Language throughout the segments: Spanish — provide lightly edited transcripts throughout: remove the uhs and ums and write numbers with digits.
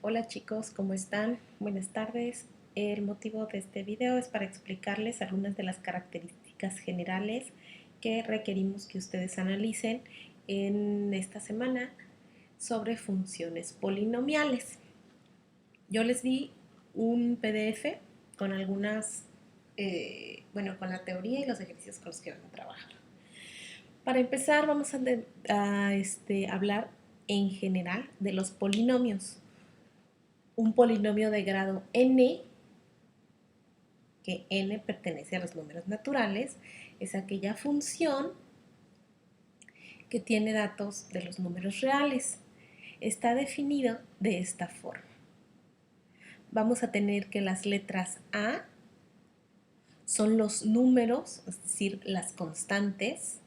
Hola chicos, ¿cómo están? Buenas tardes. El motivo de este video es para explicarles algunas de las características generales que requerimos que ustedes analicen en esta semana sobre funciones polinomiales. Yo les di un PDF con algunas, con la teoría y los ejercicios con los que van a trabajar. Para empezar, vamos a hablar en general de los polinomios. Un polinomio de grado n, que n pertenece a los números naturales, es aquella función que tiene datos de los números reales. Está definido de esta forma. Vamos a tener que las letras A son los números, es decir, las constantes.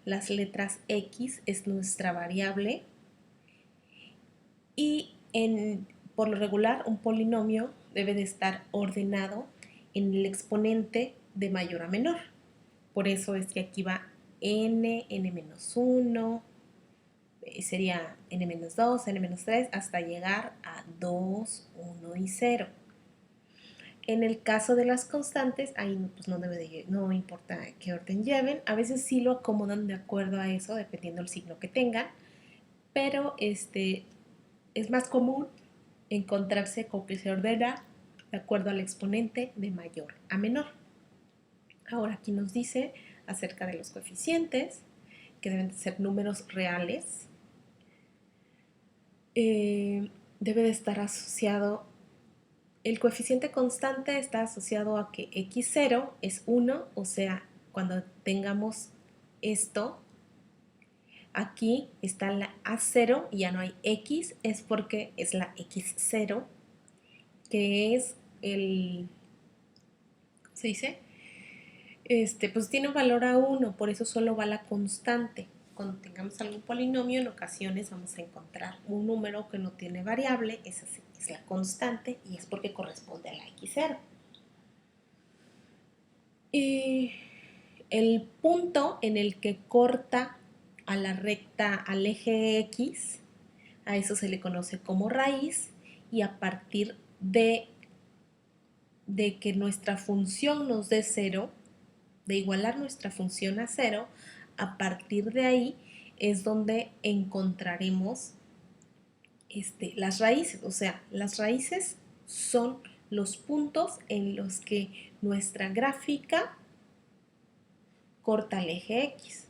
Las letras X es nuestra variable. Y por lo regular, un polinomio debe de estar ordenado en el exponente de mayor a menor. Por eso es que aquí va n-1, sería n-2, n-3, hasta llegar a 2, 1 y 0. En el caso de las constantes, ahí pues no importa qué orden lleven. A veces sí lo acomodan de acuerdo a eso, dependiendo del signo que tengan. Pero es más común encontrarse con que se ordena de acuerdo al exponente de mayor a menor. Ahora aquí nos dice acerca de los coeficientes, que deben ser números reales. Debe de estar asociado, el coeficiente constante está asociado a que x0 es 1, o sea, cuando tengamos esto, aquí está la A0 y ya no hay X, es porque es la X0, que es ¿cómo se dice? Pues tiene un valor a 1, por eso solo va la constante. Cuando tengamos algún polinomio, en ocasiones vamos a encontrar un número que no tiene variable, esa es la constante y es porque corresponde a la X0. Y el punto en el que corta a la recta, al eje X, a eso se le conoce como raíz, y a partir de que nuestra función nos dé 0, de igualar nuestra función a 0, a partir de ahí es donde encontraremos las raíces. O sea, las raíces son los puntos en los que nuestra gráfica corta al eje X.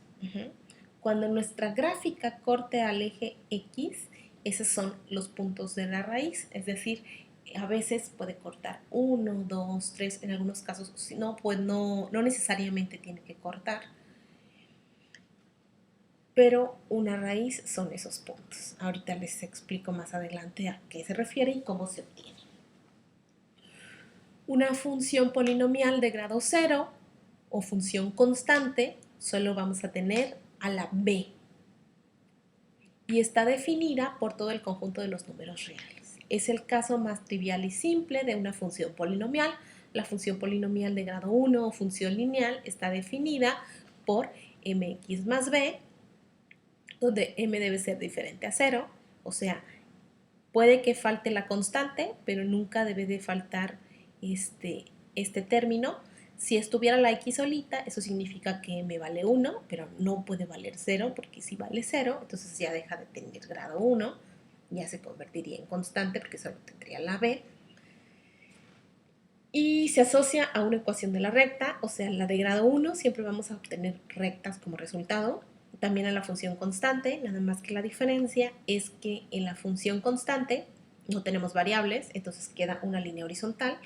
Cuando nuestra gráfica corte al eje X, esos son los puntos de la raíz, es decir, a veces puede cortar 1, 2, 3, en algunos casos, si no, pues no necesariamente tiene que cortar. Pero una raíz son esos puntos. Ahorita les explico más adelante a qué se refiere y cómo se obtiene. Una función polinomial de grado 0 o función constante solo vamos a tener a la b, y está definida por todo el conjunto de los números reales. Es el caso más trivial y simple de una función polinomial. La función polinomial de grado 1 o función lineal está definida por mx más b, donde m debe ser diferente a 0, o sea, puede que falte la constante, pero nunca debe de faltar este término. Si estuviera la x solita, eso significa que m vale 1, pero no puede valer 0, porque si vale 0, entonces ya deja de tener grado 1, ya se convertiría en constante porque solo tendría la b. Y se asocia a una ecuación de la recta, o sea, la de grado 1 siempre vamos a obtener rectas como resultado. También a la función constante, nada más que la diferencia es que en la función constante no tenemos variables, entonces queda una línea horizontal,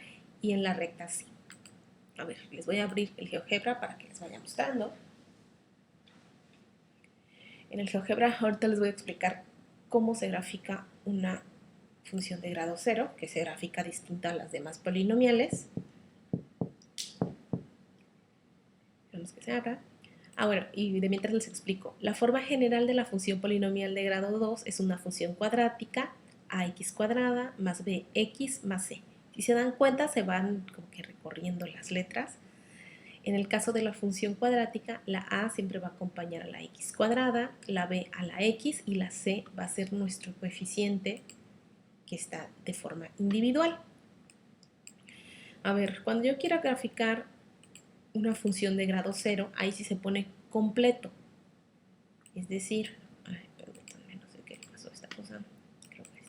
y en la recta sí. A ver, les voy a abrir el GeoGebra para que les vaya mostrando. En el GeoGebra ahorita les voy a explicar cómo se grafica una función de grado 0, que se grafica distinta a las demás polinomiales. Esperamos que se abra. Bueno, y de mientras les explico. La forma general de la función polinomial de grado 2 es una función cuadrática, ax cuadrada más bx más c. Si se dan cuenta, se van como que recorriendo las letras. En el caso de la función cuadrática, la a siempre va a acompañar a la x cuadrada, la b a la x y la c va a ser nuestro coeficiente que está de forma individual. A ver, cuando yo quiera graficar una función de grado 0, ahí sí se pone completo. Es decir, permítanme, no sé qué pasó a esta cosa. Creo que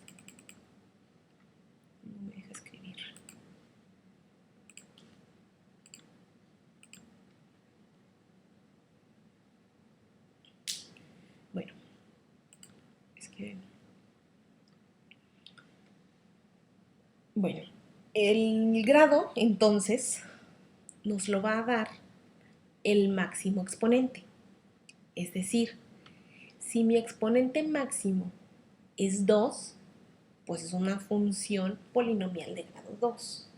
no me deja escribir. Bueno, es que... Bueno, el grado entonces nos lo va a dar el máximo exponente. Es decir, si mi exponente máximo es 2, pues es una función polinomial de grado 2.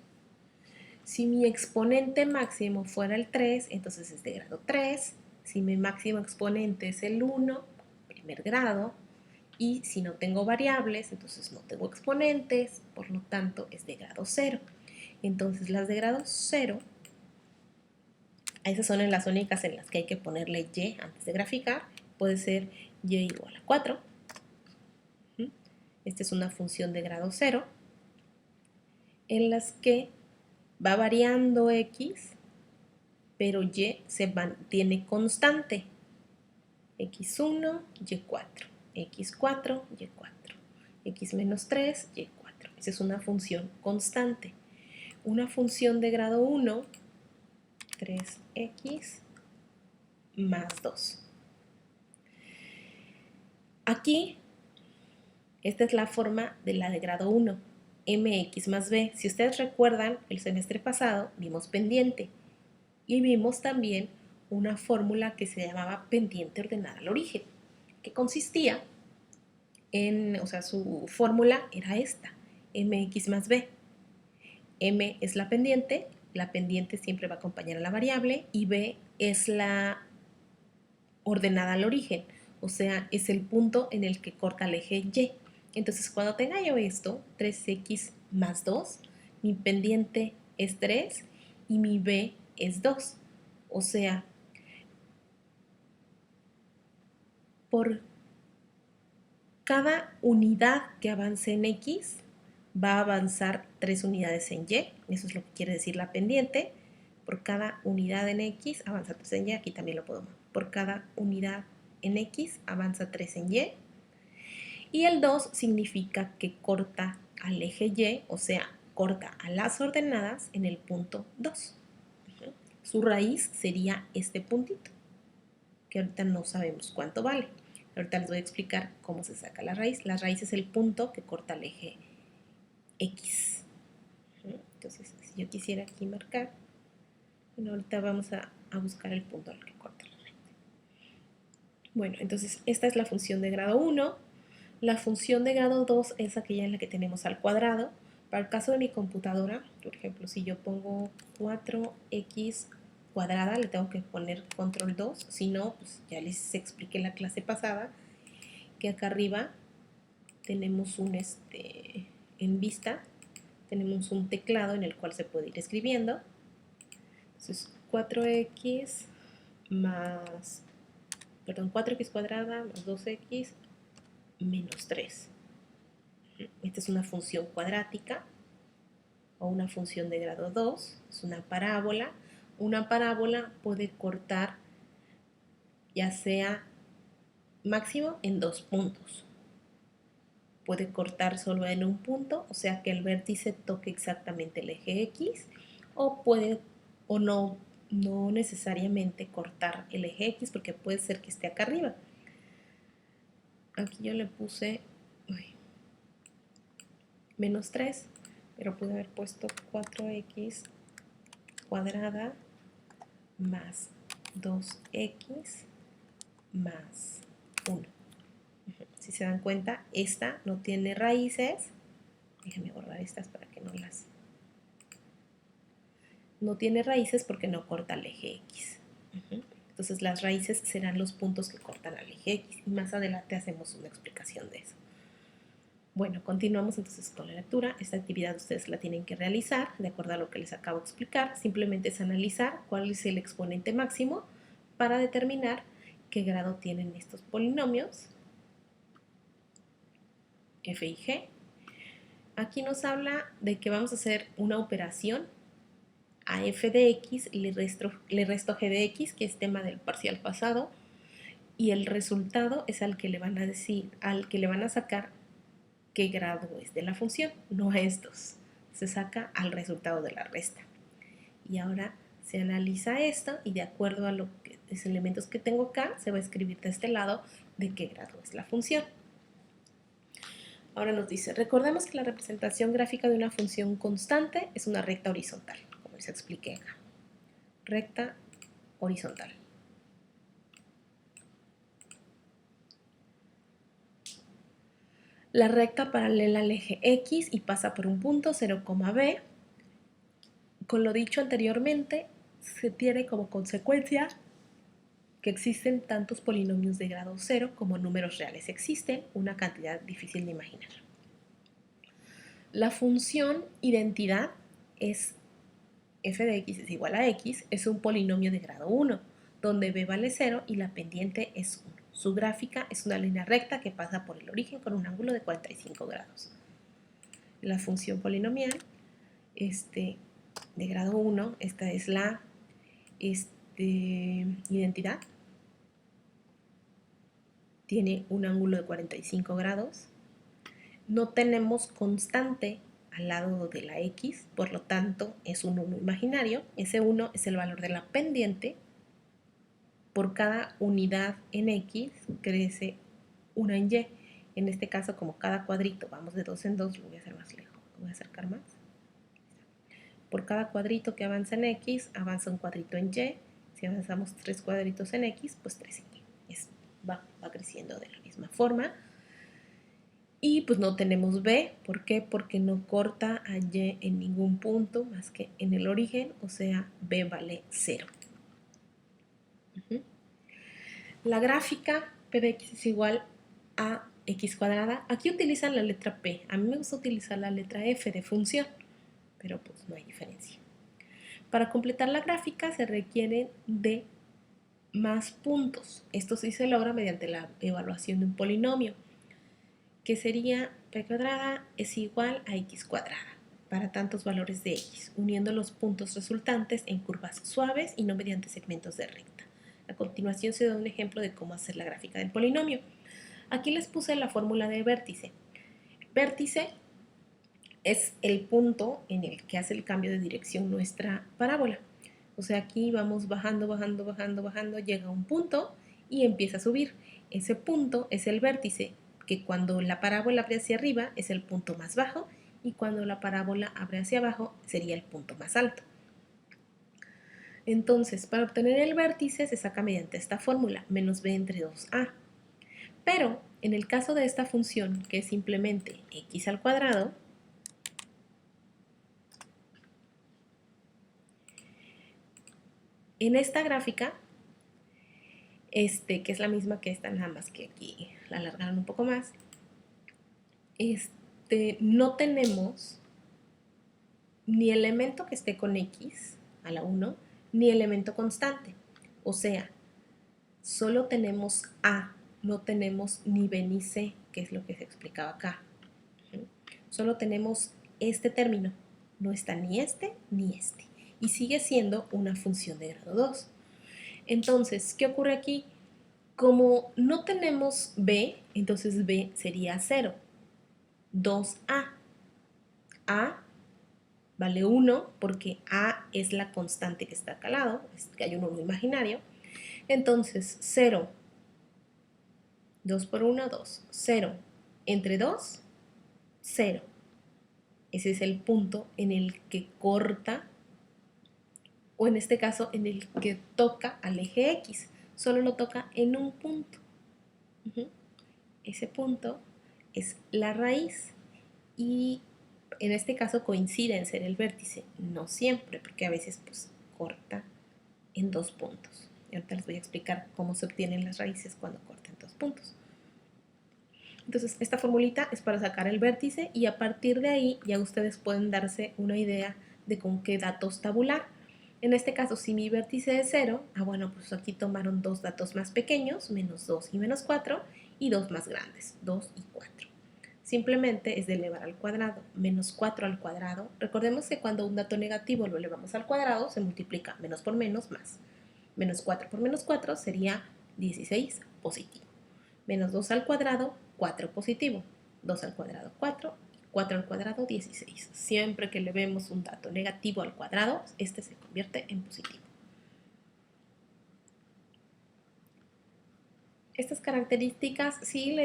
Si mi exponente máximo fuera el 3, entonces es de grado 3. Si mi máximo exponente es el 1, primer grado. Y si no tengo variables, entonces no tengo exponentes, por lo tanto es de grado 0. Entonces las de grado 0, esas son las únicas en las que hay que ponerle y antes de graficar. Puede ser y igual a 4. Esta es una función de grado 0 en las que va variando x, pero y se mantiene constante. x1, y4, x4, y4, x menos 3, y4. Esa es una función constante. Una función de grado 1, 3x más 2. Aquí, esta es la forma de la de grado 1, mx más b. Si ustedes recuerdan, el semestre pasado vimos pendiente y vimos también una fórmula que se llamaba pendiente ordenada al origen, que consistía en, o sea, su fórmula era esta, mx más b. M es la pendiente siempre va a acompañar a la variable, y b es la ordenada al origen, o sea, es el punto en el que corta el eje y. Entonces, cuando tenga yo esto, 3x más 2, mi pendiente es 3 y mi b es 2. O sea, por cada unidad que avance en x, va a avanzar 3 unidades en y. Eso es lo que quiere decir la pendiente. Por cada unidad en x, avanza 3 en y. Aquí también lo puedo ver. Por cada unidad en x, avanza 3 en y. Y el 2 significa que corta al eje y, o sea, corta a las ordenadas en el punto 2. Su raíz sería este puntito, que ahorita no sabemos cuánto vale. Ahorita les voy a explicar cómo se saca la raíz. La raíz es el punto que corta el eje x. Entonces, si yo quisiera aquí marcar, bueno, ahorita vamos a buscar el punto al que corta la raíz. Bueno, entonces esta es la función de grado 1. La función de grado 2 es aquella en la que tenemos al cuadrado. Para el caso de mi computadora, por ejemplo, si yo pongo 4x cuadrada, le tengo que poner control 2. Si no, pues ya les expliqué en la clase pasada que acá arriba tenemos un en vista, tenemos un teclado en el cual se puede ir escribiendo. Entonces 4x más, perdón, 4x cuadrada más 2x menos 3. Esta es una función cuadrática o una función de grado 2, es una parábola. Una parábola puede cortar ya sea máximo en 2 puntos. Puede cortar solo en un punto, o sea que el vértice toque exactamente el eje X, o puede o no necesariamente cortar el eje X, porque puede ser que esté acá arriba. Aquí yo le puse menos 3, pero pude haber puesto 4x cuadrada más 2x más 1. Si se dan cuenta, esta no tiene raíces. Déjenme borrar estas para que no las... No tiene raíces porque no corta el eje X. Entonces las raíces serán los puntos que cortan al eje X. Y más adelante hacemos una explicación de eso. Bueno, continuamos entonces con la lectura. Esta actividad ustedes la tienen que realizar de acuerdo a lo que les acabo de explicar. Simplemente es analizar cuál es el exponente máximo para determinar qué grado tienen estos polinomios f y g. Aquí nos habla de que vamos a hacer una operación a f de x, le resto g de x, que es tema del parcial pasado, y el resultado es al que le van a decir, al que le van a sacar qué grado es de la función, no a estos. Se saca al resultado de la resta. Y ahora se analiza esto y de acuerdo a los elementos que tengo acá, se va a escribir de este lado de qué grado es la función. Ahora nos dice, recordemos que la representación gráfica de una función constante es una recta horizontal, como les expliqué acá. Recta horizontal. La recta paralela al eje X y pasa por un punto 0, B. Con lo dicho anteriormente, se tiene como consecuencia que existen tantos polinomios de grado 0 como números reales. Existen una cantidad difícil de imaginar. La función identidad es f de x es igual a x, es un polinomio de grado 1, donde b vale 0 y la pendiente es 1. Su gráfica es una línea recta que pasa por el origen con un ángulo de 45 grados. La función polinomial de grado 1, esta es la identidad, tiene un ángulo de 45 grados. No tenemos constante al lado de la x, por lo tanto es un 1 imaginario. Ese 1 es el valor de la pendiente. Por cada unidad en x crece una en y. En este caso, como cada cuadrito vamos de 2 en 2, lo voy a hacer más lejos, lo voy a acercar más. Por cada cuadrito que avanza en x, avanza un cuadrito en y. Si avanzamos 3 cuadritos en x, pues 3 en y. Va creciendo de la misma forma. Y pues no tenemos b. ¿Por qué? Porque no corta a y en ningún punto más que en el origen, o sea, b vale 0. La gráfica p de x es igual a x cuadrada. Aquí utilizan la letra p. A mí me gusta utilizar la letra f de función, pero pues no hay diferencia. Para completar la gráfica se requieren de más puntos. Esto sí se logra mediante la evaluación de un polinomio, que sería p cuadrada es igual a x cuadrada para tantos valores de x, uniendo los puntos resultantes en curvas suaves y no mediante segmentos de recta. A continuación se da un ejemplo de cómo hacer la gráfica del polinomio. Aquí les puse la fórmula de vértice. Vértice es el punto en el que hace el cambio de dirección nuestra parábola. O sea, aquí vamos bajando, bajando, bajando, bajando, llega a un punto y empieza a subir. Ese punto es el vértice, que cuando la parábola abre hacia arriba es el punto más bajo y cuando la parábola abre hacia abajo sería el punto más alto. Entonces, para obtener el vértice se saca mediante esta fórmula, menos b entre 2a. Pero, en el caso de esta función, que es simplemente x al cuadrado, en esta gráfica, que es la misma que esta, nada más que aquí la alargaron un poco más, no tenemos ni elemento que esté con x a la 1, ni elemento constante. O sea, solo tenemos a, no tenemos ni b ni c, que es lo que se explicaba acá. Solo tenemos este término, no está ni este ni este. Y sigue siendo una función de grado 2. Entonces, ¿qué ocurre aquí? Como no tenemos b, entonces b sería 0. 2a. A vale 1 porque a es la constante que está acá al lado, es que hay un 1 imaginario. Entonces, 0. 2 por 1, 2. 0. Entre 2, 0. Ese es el punto en el que corta, o en este caso, en el que toca al eje X. Solo lo toca en un punto. Ese punto es la raíz y en este caso coincide en ser el vértice. No siempre, porque a veces pues corta en 2 puntos. Y ahorita les voy a explicar cómo se obtienen las raíces cuando cortan 2 puntos. Entonces, esta formulita es para sacar el vértice y a partir de ahí ya ustedes pueden darse una idea de con qué datos tabular. En este caso, si mi vértice es 0, bueno, pues aquí tomaron 2 datos más pequeños, menos 2 y menos 4, y 2 más grandes, 2 y 4. simplemente es de elevar al cuadrado. Menos 4 al cuadrado. Recordemos que cuando un dato negativo lo elevamos al cuadrado, se multiplica menos por menos más. Menos 4 por menos 4 sería 16 positivo. Menos 2 al cuadrado, 4 positivo. 2 al cuadrado, 4. 4 al cuadrado, 16. Siempre que elevemos un dato negativo al cuadrado, este se convierte en positivo. Estas características sí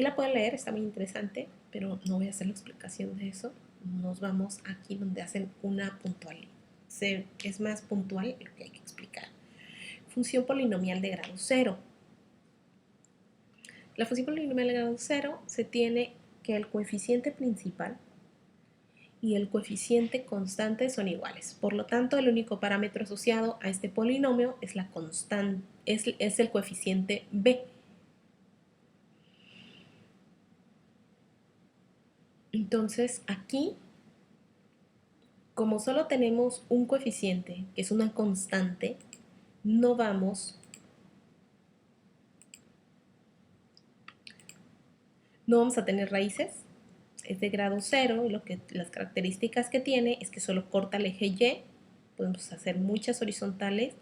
la pueden leer, está muy interesante, pero no voy a hacer la explicación de eso. Nos vamos aquí donde hacen una puntual. Es más puntual lo que hay que explicar. Función polinomial de grado 0. La función polinomial de grado 0 se tiene que el coeficiente principal y el coeficiente constante son iguales. Por lo tanto, el único parámetro asociado a este polinomio es la constante, es el coeficiente b. Entonces, aquí, como solo tenemos un coeficiente, que es una constante, no vamos a tener raíces. Es de grado 0 y las características que tiene es que solo corta el eje Y. Podemos hacer muchas horizontales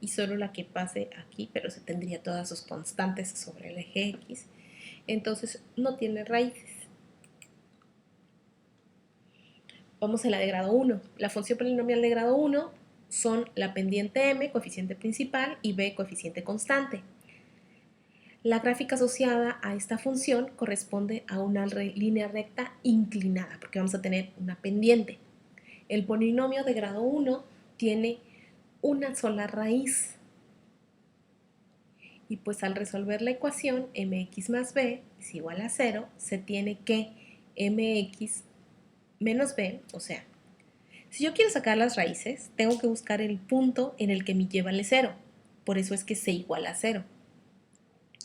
y solo la que pase aquí, pero se tendría todas sus constantes sobre el eje X. Entonces no tiene raíces. Vamos a la de grado 1. La función polinomial de grado 1 son la pendiente m, coeficiente principal, y b, coeficiente constante. La gráfica asociada a esta función corresponde a una línea recta inclinada, porque vamos a tener una pendiente. El polinomio de grado 1 tiene una sola raíz. Y pues al resolver la ecuación mx más b es igual a 0, se tiene que mx menos b, o sea, si yo quiero sacar las raíces, tengo que buscar el punto en el que mi y vale 0. Por eso es que c iguala a 0.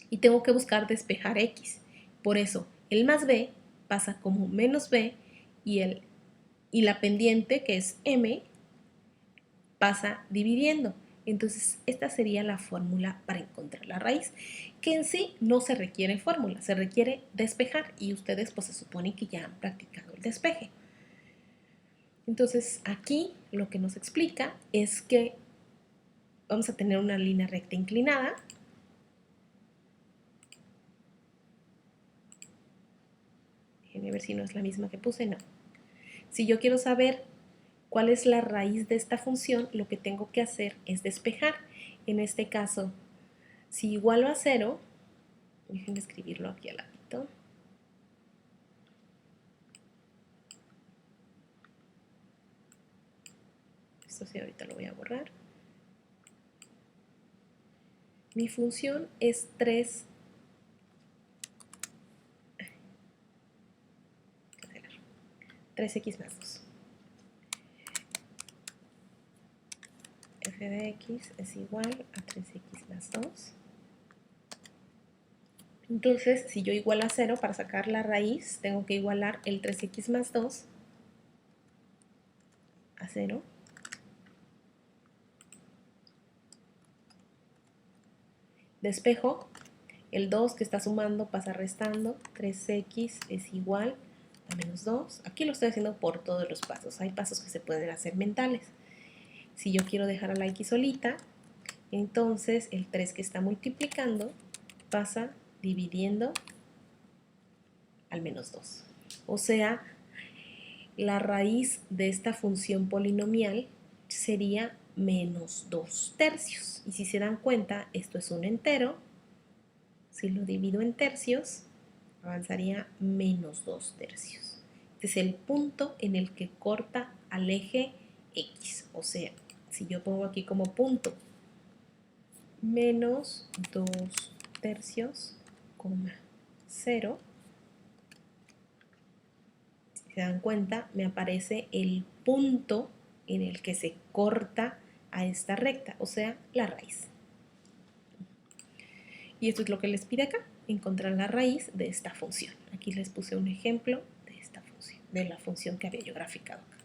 Y tengo que buscar despejar x. Por eso, el más b pasa como menos b y la pendiente, que es m, pasa dividiendo. Entonces, esta sería la fórmula para encontrar la raíz, que en sí no se requiere fórmula, se requiere despejar y ustedes pues se supone que ya han practicado el despeje. Entonces, aquí lo que nos explica es que vamos a tener una línea recta inclinada. Déjenme ver si no es la misma que puse, no. Si yo quiero saber cuál es la raíz de esta función, lo que tengo que hacer es despejar. En este caso, si igualo a 0, déjenme escribirlo aquí al ladito. Esto sí, ahorita lo voy a borrar. Mi función es 3x más 2. F de x es igual a 3x más 2. Entonces, si yo igualo a 0, para sacar la raíz, tengo que igualar el 3x más 2 a 0. Despejo, el 2 que está sumando pasa restando, 3x es igual a menos 2. Aquí lo estoy haciendo por todos los pasos, hay pasos que se pueden hacer mentales. Si yo quiero dejar a la x solita, entonces el 3 que está multiplicando pasa dividiendo al menos 2. O sea, la raíz de esta función polinomial sería menos 2 tercios. Y si se dan cuenta, esto es un entero. Si lo divido en tercios, avanzaría menos 2 tercios. Este es el punto en el que corta al eje X. O sea, si yo pongo aquí como punto menos 2 tercios, 0, si se dan cuenta, me aparece el punto en el que se corta a esta recta, o sea, la raíz. Y esto es lo que les pide acá, encontrar la raíz de esta función. Aquí les puse un ejemplo de esta función, de la función que había yo graficado acá.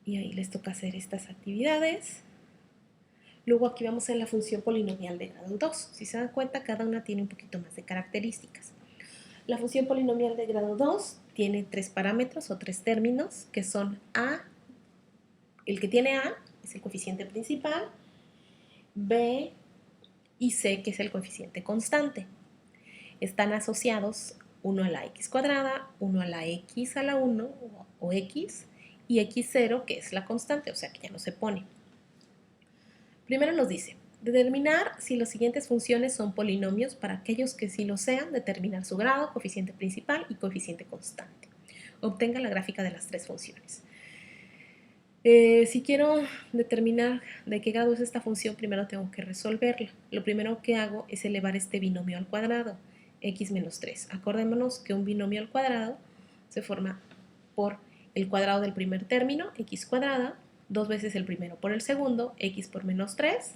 Y ahí les toca hacer estas actividades. Luego aquí vamos a la función polinomial de grado 2. Si se dan cuenta, cada una tiene un poquito más de características. La función polinomial de grado 2 tiene 3 parámetros o 3 términos, que son A, el que tiene A es el coeficiente principal, B y C, que es el coeficiente constante. Están asociados uno a la x cuadrada, uno a la x a la 1 o x, y x0, que es la constante, o sea que ya no se pone. Primero nos dice, determinar si las siguientes funciones son polinomios. Para aquellos que sí lo sean, determinar su grado, coeficiente principal y coeficiente constante. Obtenga la gráfica de las tres funciones. Si quiero determinar de qué grado es esta función, primero tengo que resolverla. Lo primero que hago es elevar este binomio al cuadrado, x menos 3. Acordémonos que un binomio al cuadrado se forma por el cuadrado del primer término, x cuadrada, 2 veces el primero por el segundo, x por menos 3,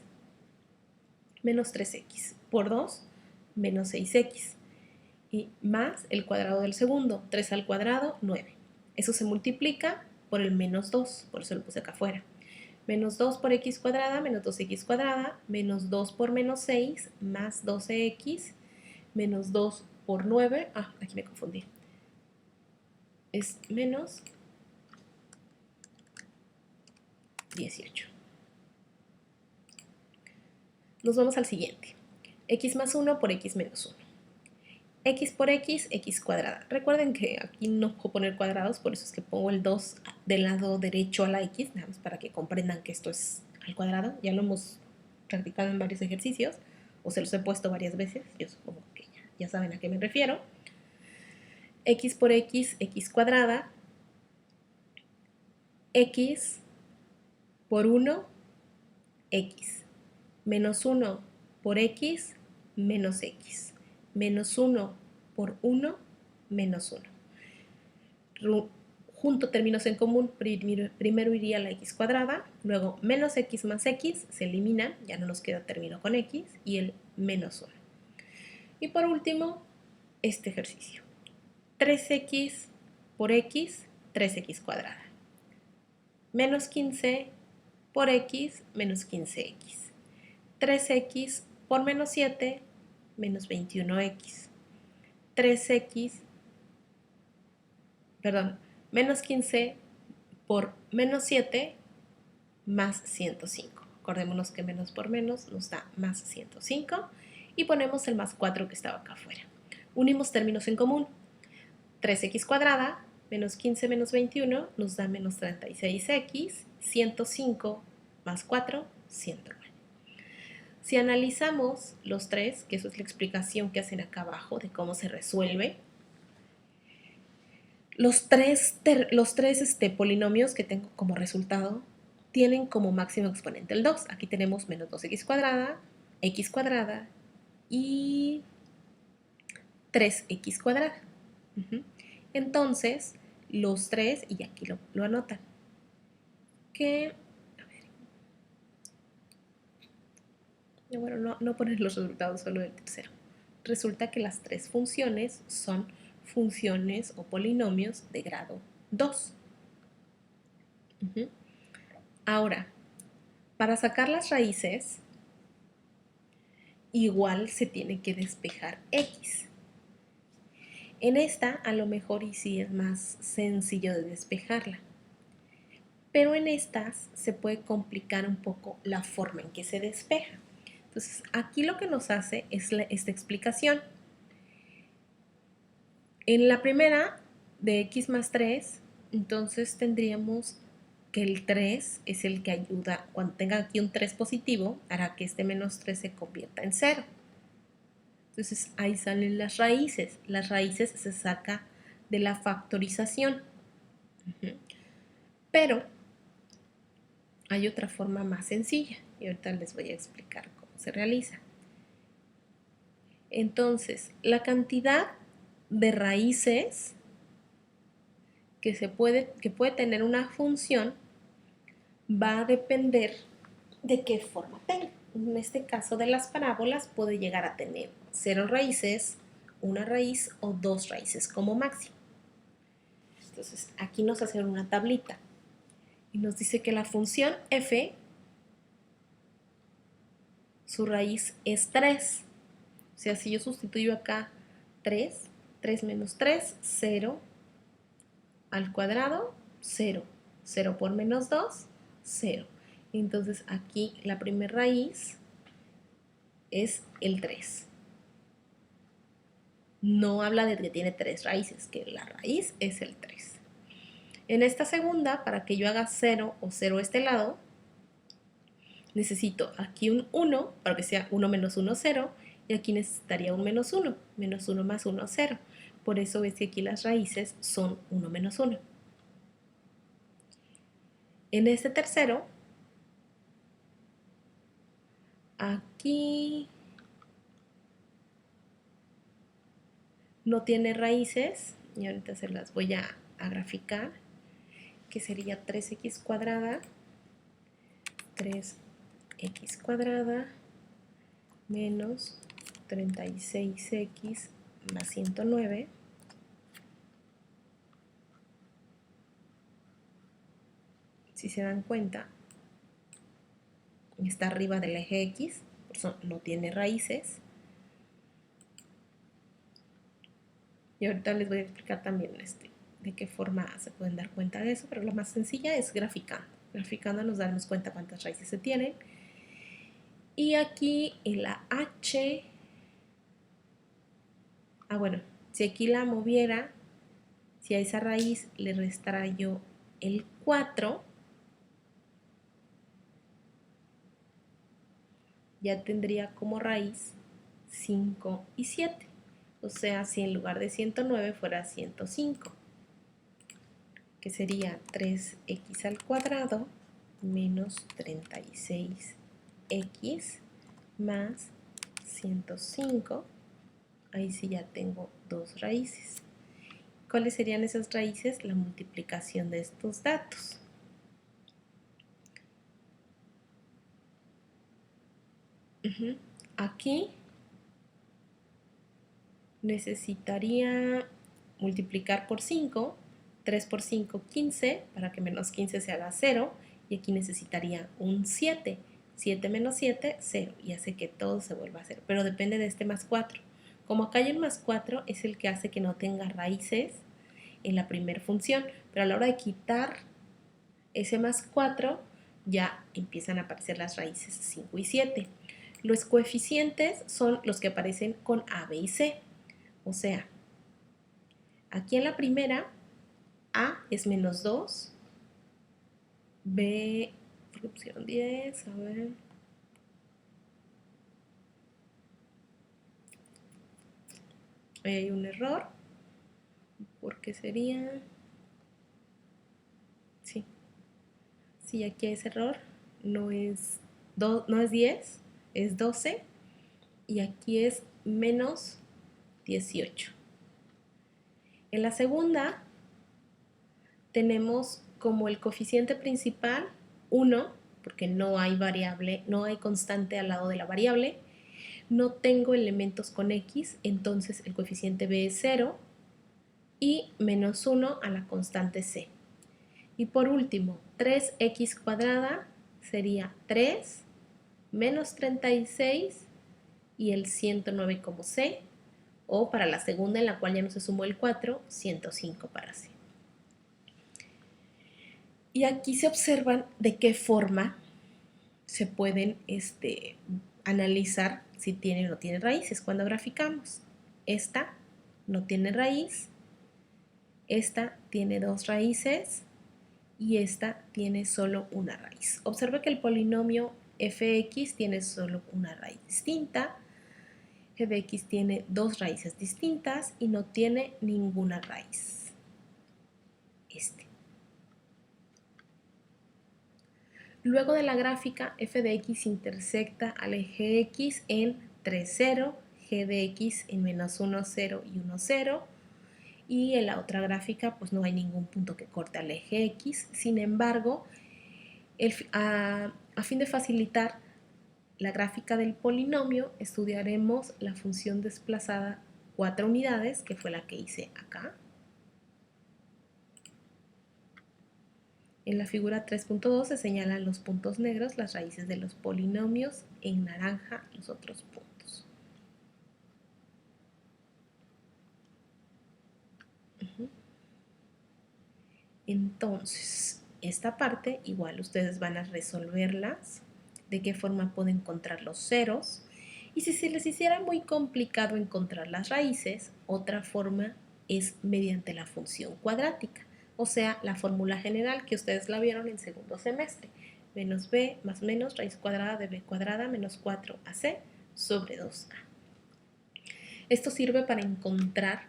menos 3x, por 2, menos 6x, y más el cuadrado del segundo, 3 al cuadrado, 9. Eso se multiplica por el menos 2, por eso lo puse acá afuera. Menos 2 por x cuadrada, menos 2x cuadrada, menos 2 por menos 6, más 12x, menos 2 por 9, aquí me confundí, es menos 18. Nos vamos al siguiente. X más 1 por x menos 1. X por x, x cuadrada. Recuerden que aquí no puedo poner cuadrados, por eso es que pongo el 2 del lado derecho a la x, nada más para que comprendan que esto es al cuadrado. Ya lo hemos practicado en varios ejercicios, o se los he puesto varias veces, yo supongo que ya saben a qué me refiero. X por x, x cuadrada. X por 1, x. Menos 1 por x, menos x. Menos 1 por 1, menos 1. Junto términos en común, primero iría la x cuadrada, luego menos x más x, se eliminan, ya no nos queda término con x, y el menos 1. Y por último, este ejercicio. 3x por x, 3x cuadrada. Menos 15 por x, menos 15x. 3x por menos 7, menos 21x. 3x, perdón, menos 15 por menos 7, más 105. Acordémonos que menos por menos nos da más 105. Y ponemos el más 4 que estaba acá afuera. Unimos términos en común. 3x cuadrada menos 15 menos 21 nos da menos 36x. 105 más 4, 109. Si analizamos los tres, que eso es la explicación que hacen acá abajo de cómo se resuelve, los tres polinomios que tengo como resultado tienen como máximo exponente el 2. Aquí tenemos menos 2x cuadrada, x cuadrada y 3x cuadrada. Entonces, los tres, y aquí lo anotan, que, bueno, no poner los resultados, solo del tercero. Resulta que las tres funciones son funciones o polinomios de grado 2. Ahora, para sacar las raíces, igual se tiene que despejar x. En esta, a lo mejor y sí es más sencillo de despejarla. Pero en estas se puede complicar un poco la forma en que se despeja. Entonces, aquí lo que nos hace es esta explicación. En la primera, de x más 3, entonces tendríamos que el 3 es el que ayuda, cuando tenga aquí un 3 positivo, hará que este menos 3 se convierta en 0. Entonces ahí salen las raíces. Las raíces se saca de la factorización. Pero hay otra forma más sencilla y ahorita les voy a explicar cómo se realiza. Entonces, la cantidad de raíces que puede tener una función va a depender de qué forma tenga. En este caso de las parábolas puede llegar a tener 0 raíces, 1 raíz o 2 raíces como máximo. Entonces aquí nos hacen una tablita y nos dice que la función f su raíz es 3. O sea, si yo sustituyo acá 3, 3 menos 3, 0 al cuadrado, 0. 0 por menos 2, 0. Entonces aquí la primera raíz es el 3. No habla de que tiene 3 raíces, que la raíz es el 3. En esta segunda, para que yo haga 0 o 0 a este lado, necesito aquí un 1 para que sea 1 menos 1, 0. Y aquí necesitaría un menos 1. Menos 1 más 1, 0. Por eso ves que aquí las raíces son 1 menos 1. En este tercero, aquí no tiene raíces. Y ahorita se las voy a graficar. Que sería 3x cuadrada. 3x cuadrada menos 36x más 109. Si se dan cuenta, está arriba del eje X, por eso no tiene raíces. Y ahorita les voy a explicar también de qué forma se pueden dar cuenta de eso, pero la más sencilla es graficando. Graficando nos daremos cuenta cuántas raíces se tienen. Y aquí en la H, bueno, si aquí la moviera, si a esa raíz le restara yo el 4, ya tendría como raíz 5 y 7. O sea, si en lugar de 109 fuera 105, que sería 3x al cuadrado menos 36x más 105. Ahí sí ya tengo dos raíces. ¿Cuáles serían esas raíces? La multiplicación de estos datos. Aquí necesitaría multiplicar por 5, 3 por 5, 15, para que menos 15 se haga 0, y aquí necesitaría un 7. 7 menos 7, 0, y hace que todo se vuelva a 0, pero depende de este más 4. Como acá hay un más 4, es el que hace que no tenga raíces en la primera función, pero a la hora de quitar ese más 4, ya empiezan a aparecer las raíces 5 y 7. Los coeficientes son los que aparecen con A, B y C. O sea, aquí en la primera, A es menos 2, B, ¿por qué pusieron 10? A ver. Ahí hay un error, porque sería, sí, aquí hay ese error, no es 10, es 12, y aquí es menos 18. En la segunda tenemos como el coeficiente principal 1, porque no hay variable, no hay constante al lado de la variable. No tengo elementos con x, entonces el coeficiente b es 0 y menos 1 a la constante c. Y por último, 3x cuadrada sería 3 menos 36 y el 109 como c, o para la segunda en la cual ya no se sumó el 4, 105 para c. Y aquí se observan de qué forma se pueden analizar si tiene o no tiene raíces cuando graficamos. Esta no tiene raíz, esta tiene dos raíces y esta tiene solo una raíz. Observa que el polinomio fx tiene solo una raíz distinta, g de x tiene dos raíces distintas y no tiene ninguna raíz. Luego de la gráfica, f de x intersecta al eje x en 3, 0, g de x en menos 1, 0 y 1, 0. Y en la otra gráfica pues no hay ningún punto que corte al eje x. Sin embargo, a fin de facilitar la gráfica del polinomio, estudiaremos la función desplazada 4 unidades, que fue la que hice acá. En la figura 3.2 se señalan los puntos negros, las raíces de los polinomios, en naranja los otros puntos. Entonces, esta parte igual ustedes van a resolverlas, de qué forma pueden encontrar los ceros. Y si se les hiciera muy complicado encontrar las raíces, otra forma es mediante la función cuadrática, o sea, la fórmula general que ustedes la vieron en segundo semestre. Menos b más menos raíz cuadrada de b cuadrada menos 4ac sobre 2a. Esto sirve para encontrar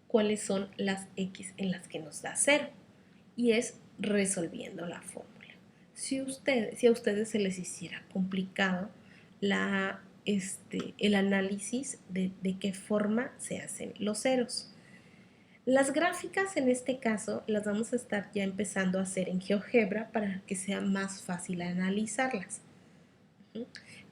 cuáles son las x en las que nos da 0 y es resolviendo la fórmula. Si a ustedes se les hiciera complicado el análisis de qué forma se hacen los ceros. Las gráficas en este caso las vamos a estar ya empezando a hacer en GeoGebra para que sea más fácil analizarlas.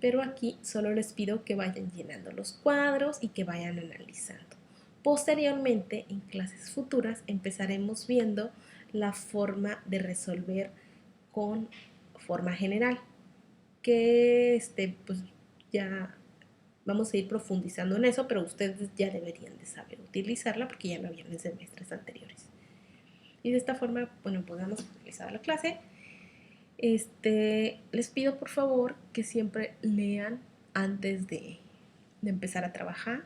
Pero aquí solo les pido que vayan llenando los cuadros y que vayan analizando. Posteriormente, en clases futuras, empezaremos viendo la forma de resolver con forma general, que pues ya vamos a ir profundizando en eso, pero ustedes ya deberían de saber utilizarla porque ya lo habían en semestres anteriores. Y de esta forma, bueno, podamos finalizar la clase. Les pido por favor que siempre lean antes de empezar a trabajar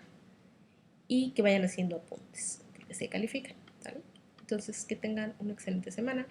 y que vayan haciendo apuntes, porque se califican, ¿vale? Entonces, que tengan una excelente semana.